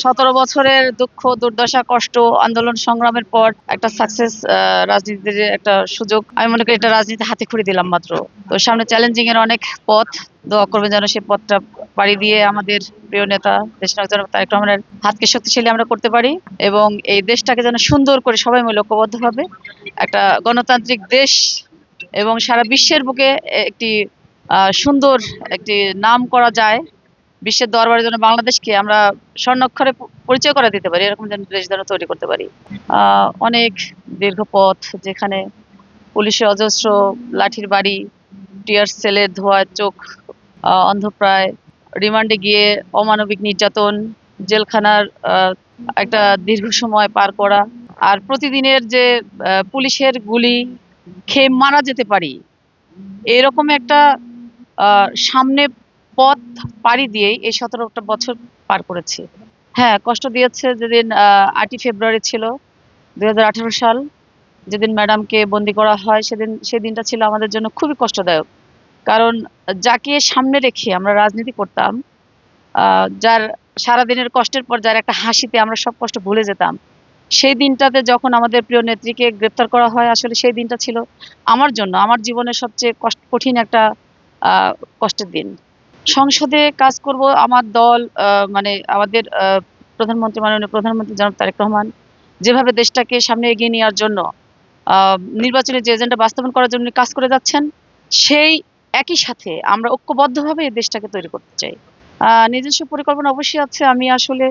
17 বছরের দুঃখ দুর্দশা কষ্ট আন্দোলন সংগ্রামের পর একটা সাকসেস, রাজনীতির একটা সুযোগ। আমি মনে করি এটা রাজনীতি হাতে খড়ি দিলাম মাত্র। তো সামনে চ্যালেঞ্জিং এর অনেক পথ, দোয়া করবেন যেন সেই পথটা পাড়ি দিয়ে আমাদের প্রিয় নেতা দেশনায়ক জনাব তারেক রহমানের হাতকে শক্তিশালী আমরা করতে পারি এবং এই দেশটাকে যেন সুন্দর করে সবাই মিলে ঐক্যবদ্ধভাবে একটা গণতান্ত্রিক দেশ এবং সারা বিশ্বের বুকে একটি সুন্দর একটি নাম করা যায়। বিশ্বের দরবারের জন্য বাংলাদেশকে আমরা স্বর্ণাক্ষরে পরিচয় করে দিতে পারি, এরকম যেন দেশ যেন তৈরি করতে পারি। অনেক দীর্ঘ পথ, যেখানে পুলিশের অজস্র লাঠির বাড়ি, টিয়ার সেলের ধোয়া চোখ অন্ধপ্রায়, রিমান্ডে গিয়ে অমানবিক নির্যাতন, জেলখানার একটা দীর্ঘ সময় পার করা, আর প্রতিদিনের যে পুলিশের গুলি খেয়ে মারা যেতে পারি, এরকম একটা সামনে পথ পাড়ি দিয়েই এই 17টা বছর পার করেছি। হ্যাঁ, কষ্ট দিয়েছে যেদিন 8ই ফেব্রুয়ারি ছিল 2018 সাল, যেদিন ম্যাডামকে বন্দি করা হয়, সেই দিনটা ছিল আমাদের জন্য খুবই কষ্টদায়ক। কারণ যাকে সামনে রেখে আমরা রাজনীতি করতাম, যার সারাদিনের কষ্টের পর যার একটা হাসিতে আমরা সব কষ্ট ভুলে যেতাম, সেই দিনটাতে যখন আমাদের প্রিয় নেত্রীকে গ্রেপ্তার করা হয়, আসলে সেই দিনটা ছিল আমার জন্য আমার জীবনের সবচেয়ে কঠিন একটা কষ্টের দিন। সংসদে কাজ করব, আমার দল মানে আমাদের মাননীয় প্রধানমন্ত্রী জনাব তারেক রহমান যেভাবে দেশটাকে সামনে এগিয়ে নেওয়ার জন্য নির্বাচনের যে এজেন্ডা বাস্তবায়ন করার জন্য কাজ করে যাচ্ছেন, সেই একই সাথে আমরা ঐক্যবদ্ধভাবে এই দেশটাকে তৈরি করতে চাই। নিজস্ব পরিকল্পনা অবশ্যই আছে। আমি আসলে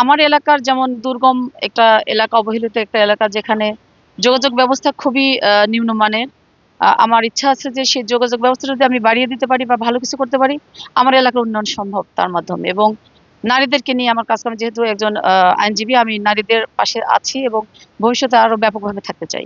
আমার এলাকার যেমন দুর্গম একটা এলাকা, অবহেলিত একটা এলাকা, যেখানে যোগাযোগ ব্যবস্থা খুবই নিম্নমানের। আমার ইচ্ছা আছে যে সেই যোগাযোগ ব্যবস্থা যদি আমি বাড়িয়ে দিতে পারি বা ভালো কিছু করতে পারি, আমার এলাকার উন্নয়ন সম্ভব তার মাধ্যমে। এবং নারীদেরকে নিয়ে আমার কাজ, আমি যেহেতু একজন আইনজীবী, আমি নারীদের পাশে আছি এবং ভবিষ্যতে আরো ব্যাপকভাবে থাকতে চাই।